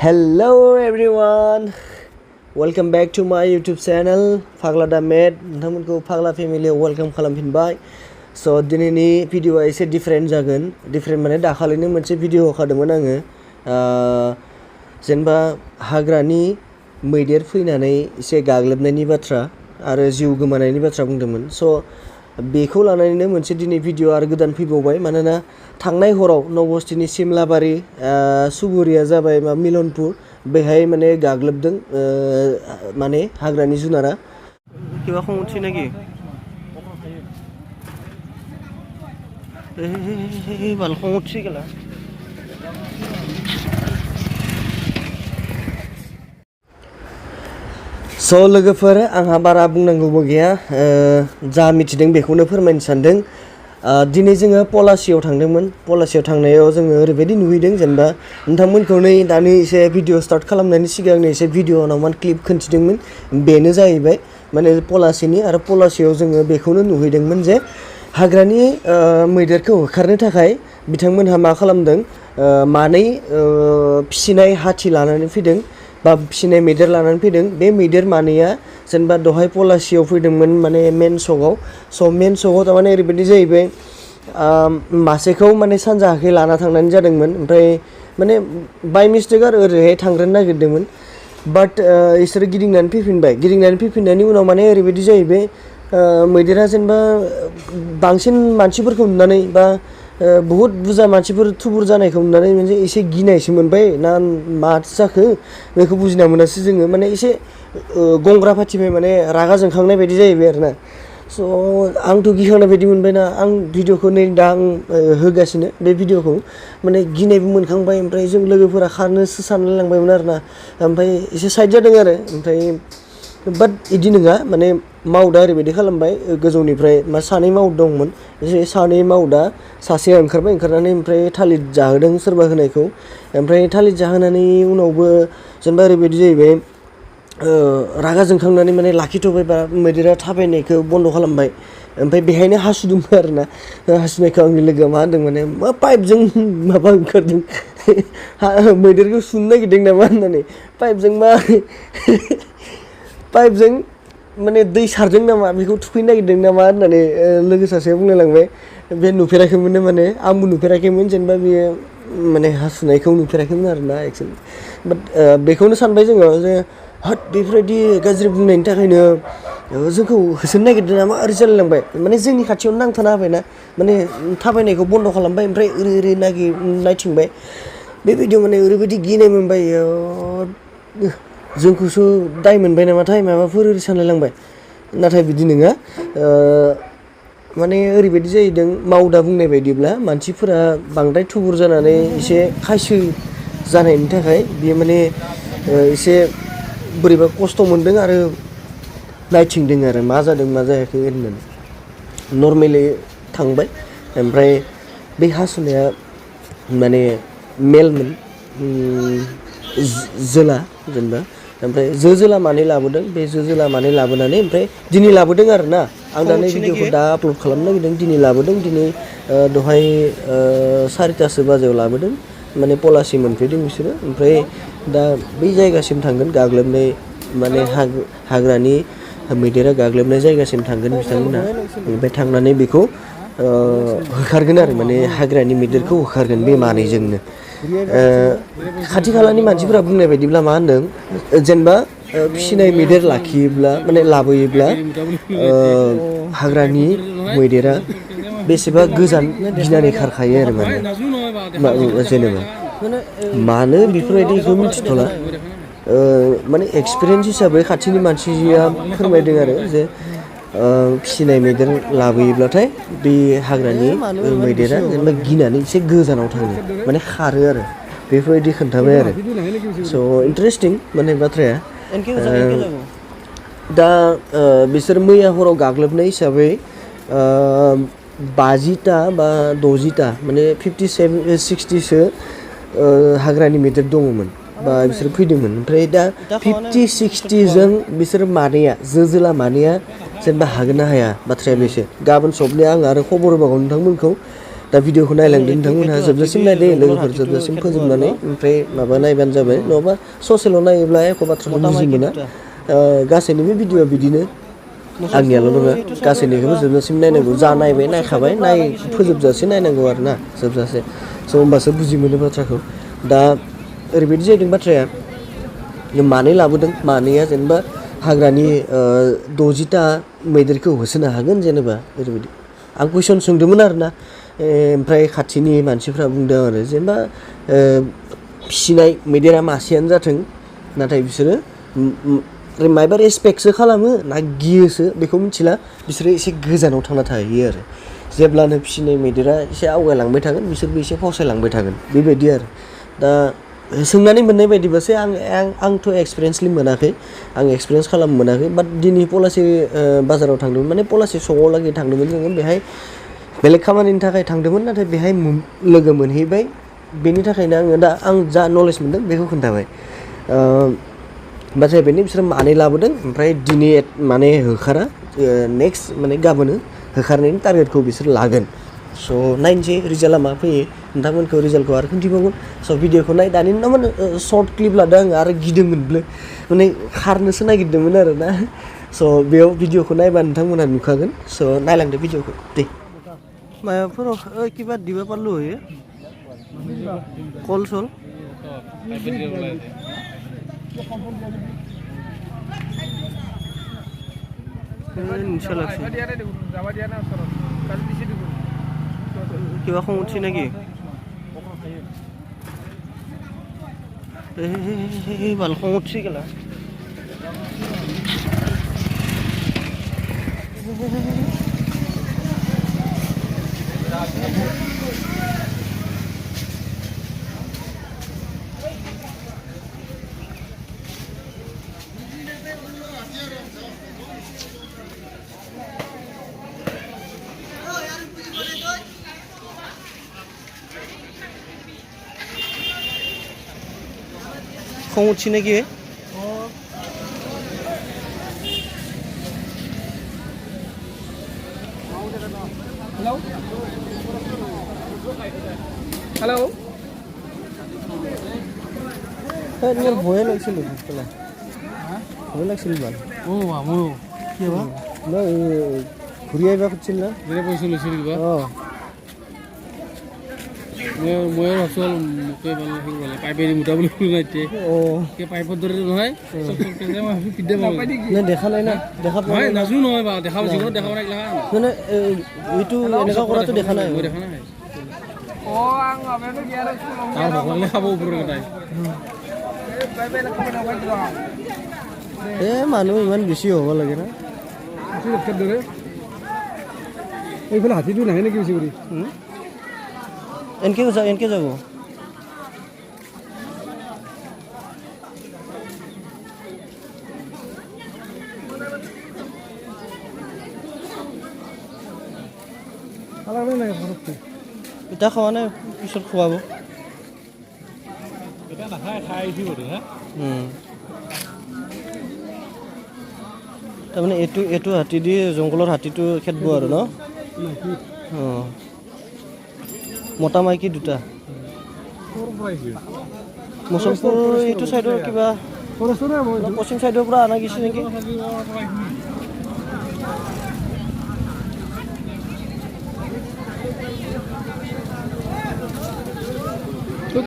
Hello everyone, welcome back to my YouTube channel Fagla da Med. नोंथांमोनखौ फाग्ला फेमिलियाव welcome खालामफिनबाय. So दिनैनि भिडिअआ एसे different जागोन. Different माने दाखालिनो मोनसे भिडिअ होखादोंमोन आङो. जेनेबा हाग्रानि मैदेर फैनानै एसे गाग्लोबनायनि बाथ्रा आरो जिउ गोमानायनि बाथ्रा बुंदोंमोन. So बेखौ लानानैनो मोनसे दिनै भिडिअ आरो गोदान फैबावबाय. मानोना थांनाय हराव नबस्तिनि सिमलाबारि सुबुरिया जाबाय मिलनपुर बेहाय माने गाग्लोबदों माने हाग्रानि जुनारा. किबा खंथि नागि बाल खंथि गला. स' लोगोफोर आंहा बारा बुंनांगौबो गैया. जा मिथिदों बेखौनो फोरमायनो सानदों. दिनै जोङो पलासियाव थांदोंमोन. पलासियाव थांनायाव जोङो ओरैबायदि नुहैदों जेनेबा नोंथांमोनखौ नै दानि एसे भिडिअ स्टार्ट खालामनायनि सिगांनो एसे भिडिअआव मान क्लिप खोन्थिदोंमोन. बेनो जाहैबाय माने पलासिनि आरो पलासियाव जोङो बेखौनो नुहैदोंमोन जे हाग्रानि मैदेरखौ होखारनो थाखाय बिथांमोनहा मा खालामदों, मानै फिसिनाय हाथि लानानै फैदों बा फिसिनाय मैदेर लानानै फैदों. बे मैदेर मानैया जेनेबा दहाय पलासियाव फैदोंमोन माने मेन सकआव. स' मेन सकआव थारमाने ओरैबायदि जाहैबाय, मासेखौ माने सानजाहाखै लाना थांनानै जादोंमोन. ओमफ्राय माने बाय मिस्टेक आरो ओरैहाय थांग्रोनो नागिरदोंमोन. बाट इसोरो गिदिंनानै फैफिनबाय. गिदिंनानै फैफिननायनि उनाव माने ओरैबायदि जाहैबाय, मैदेरा जेनेबा बांसिन मानसिफोरखौ नुनानै बा बुहुत बुरजा मानसिफोर थुबुर जानायखौ नुनानै मोनसे एसे गिनायसो मोनबाय ना मा जाखो बेखौ बुजिना मोनासै जोङो. माने एसे गंग्रा फाथिबाय, माने रागा जोंखांनाय बायदि जाहैबाय आरो ना. स' आंथ' गिखांनाय बायदि मोनबायना. आं भिडिअखौ नै दा आं होगासिनो बे भिडिअखौ. माने गिनायबो मोनखांबाय. ओमफ्राय जों लोगोफोरा खारनोसो सानलायलांबायमोन आरो ना. ओमफ्राय एसे साइड जादों आरो. ओमफ्राय बाट इदि नङा, माने माउदा ओरैबायदि खालामबाय, गोजौनिफ्राय सानै माउद दंमोन. एसे सानै माउदा सासेया ओंखारबाय. ओंखारनानै ओमफ्राय थालिर जाहोदों सोरबा होनायखौ. ओमफ्राय थालिर जाहोनानै उनावबो जेनेबा ओरैबायदि जाहैबाय, रागा जोंखांनानै माने लाखिथ'बाय बा मैदेरा थाबायनायखौ बन्द' खालामबाय. ओमफ्राय बेहायनो हासुदोंमोन आरो ना. हासुनायखौ आंनि लोगोआ मा होनदों, माने मा पाइपजों माबा ओंखारदों, मैदेरखौ सुनो नागिरदों नामा होननानै. पाइपजों माने दै सारदों नामा, बेखौ थुखैनो नागिरदों नामा होननानै लोगो सासेया बुंलायलांबाय. बे नुफेराखैमोननो, माने आंबो नुफेराखैमोन. जेनेबा बेयो माने हासुनायखौ नुफेराखैमोन आरो ना एक्सुवेलि. बाट बेखौनो सानबाय जोङो जे हाट बेफोरबायदि गाज्रि बुंनायनि थाखायनो जोंखौ होसोनो नागिरदों नामा ओरै जालायलांबाय. माने जोंनि खाथियावनो नांथाना होबायना, माने थाबायनायखौ बन्द' खालामबाय. ओमफ्राय ओरै नायथिंबाय. बेबायदियाव माने ओरैबायदि गिनाय मोनबाय, जोंखौसो दाय मोनबाय नामाथाय माबाफोर ओरै सानलायलांबाय. नाथाय बिदि नङा. माने ओरैबायदि जाहैदों, माउदा बुंनाय बायदिब्ला मानसिफोरा बांद्राय थुबुर जानानै एसे खायसो जानायनि थाखाय बियो माने एसे बोरैबा खस्थ' मोनदों आरो नायथिंदों आरो मा जादों मा जायाखै होननानै. नर्मेलि थांबाय. ओमफ्राय बे हासुनाया माने मेलमोन, जोला जेनेबा. ओमफ्राय जोला मानै लाबोदों. बे जोला मानै लाबोनानै ओमफ्राय दिनै लाबोदों आरो ना. आं दा नै भिडिअखौ दा आपल'ड खालामनो नागिरदों. दिनै लाबोदों. दिनै दहाय 4टासो बाजियाव लाबोदों. माने पलासि मोनफैदों बिसोरो. ओमफ्राय दा बै जायगासिम थांगोन, गाग्लोबनाय माने हाग्रानि मैदेरा गाग्लोबनाय जायगासिम थांगोन बिथांमोना. ओमफ्राय थांनानै बेखौ होखारगोन आरो, माने हाग्रानि मैदेरखौ होखारगोन बे मानैजोंनो. खाथि खालानि मानसिफोरा बुंनाय बायदिब्ला मा होनदों, जेनेबा फिसिनाय मैदेर लाखियोब्ला माने लाबोयोब्ला हाग्रानि मैदेरा बेसेबा गोजान गिनानै खारखायो आरो माने जेनेबा. मानो बेफोरबायदिखौ मिथिथ'ला. माने एक्सपिरियेन्स हिसाबै खाथिनि मानसिया फोरमायदों आरो जे फिसिनाय मैदेर लाबोयोब्लाथाय बे हाग्रानि मैदेरा जेनेबा गिनानै एसे गोजानाव थाङो, माने खारो आरो. बेफोरबायदि खोन्थाबाय आरो. स' इन्टारेस्टिं माने बाथ्राया. दा बिसोर मैया हराव गाग्लोबनाय हिसाबै 50टा बा 60टा माने 57-60सो हाग्रानि मैदेर दङमोन बा बिसोर फैदोंमोन. ओमफ्राय दा 50-60जों बिसोर मानैया जोला मानैया जेनेबा हागोन ना हाया बाथ्राया बेसो. गाबोन सबनिया आं आरो खबर होबावगोन नोंथांमोनखौ दा भिडिअखौ नायलांदों नोंथांमोनहा जोबजासिम नायदो लोगोफोर जोबजासिम फोजोबनानै ओमफ्राय माबा नायबानो जाबाय नङाबा ससेल' नायोब्ला एख' बाथ्राखौ बुजि मोना गासैनिबो भिडिअआ बिदिनो आंनियाल' नङा गासैनिखौबो जोबजासिम नायनांगौ जा नायबाय नायखाबाय फोजोबजासे नायनांगौ आरो ना जोबजासे स' होमबासो बुजि मोनो बाथ्राखौ दा ओरैबायदि जादों बाथ्राया मानै लाबोदों मानैया जेनेबा हाग्रानि 60टा मैदेरखौ होसोनो हागोन जेनेबा ओरैबायदि आं कुइसन सोंदोंमोन आरो ना ओमफ्राय खाथिनि मानसिफ्रा बुंदों आरो जेनेबा फिसिनाय मैदेरा मासेयानो जाथों नाथाय बिसोरो मायबा रेसपेक्टसो खालामो ना गियोसो बेखौ मिथिला बिसोरो एसे गोजानाव थांना थाहैयो आरो जेब्लानो फिसिनाय मैदेरा एसे आवगायलांबाय थागोन बिसोरबो एसे फावसायलांबाय थागोन बेबायदि आरो दा सोंनानै मोननाय बायदिबासो आंथ' एक्सपिरियेन्सलि मोनाखै आं एक्सपिरियेन्स खालामनो मोनाखै बाट दिनै पलासि बाजाराव थांदोंमोन माने पलासि सकआव लागै थांदोंमोन जोङो बेहाय बेलेग खामानिनि थाखाय थांदोंमोन नाथाय बेहाय लोगो मोनहैबाय बेनि थाखायनो आङो दा आं जा नलेज मोनदों बेखौ खोन्थाबाय बाथ्राया बेनो बिसोरो मानै लाबोदों ओमफ्राय दिनै माने होखारा नेक्स्ट माने गाबोनो होखारनायनि टारगेटखौ बिसोर लागोन स' नायनोसै रिजाल्टआ मा फैयो नोंथांमोनखौ रिजाल्टखौ आरो खिन्थिबावगोन स' भिडिअखौ नाय दानि माने सर्ट क्लिप लादों आङो आरो गिदोंमोनबो माने खारनोसो नागिरदोंमोन आरो ना स' बेयाव भिडिअखौ नायबा नोंथांमोनहा नुखागोन स' नायलांदो भिडिअखौ दे माबाफोराव किबा दिबा पारलु होयो कल सल কিবা খং উঠছি নাকি ভাল খং উঠছি কেলা খং উঠছি নাকি हेलो মোৰ ভয়ে লাগিছিল পেলাই ভয় লাগিছিল ইমান কি হ'ব মই ঘূৰি আহিবা খুজিছিল না পইচা লৈছিল কিবা মই ভাবছোঁ মোকে ভাল পাইপেদি মোটা বুলি শুনো নাই এতিয়া পাইপৰ দৰে নহয় দেখা নাই না দেখা নহয় নাজো নহয় বাৰু দেখা জীৱনত দেখা নাই মানে এইটো এনেকুৱা কৰাটো দেখা নাই মই দেখা নাই ভগৱানে খাব ওপৰৰ কথাই মানুহ ইমান বেছি হ'ব লাগে না দৰে এইফালে হাতীটো নাহে নেকি বেছি কৰি এনকে যাব ইটা খোৱা নাই পিছত খোৱাব তাৰমানে এইটো হাতী দি জংঘলৰ হাতীটো খেদব আৰু ন মতা মাইকী দুটা মুছলপুৰ এইটো চাইডৰ কিবা পশ্চিম চাইডৰ পৰা অনা গৈছে নেকি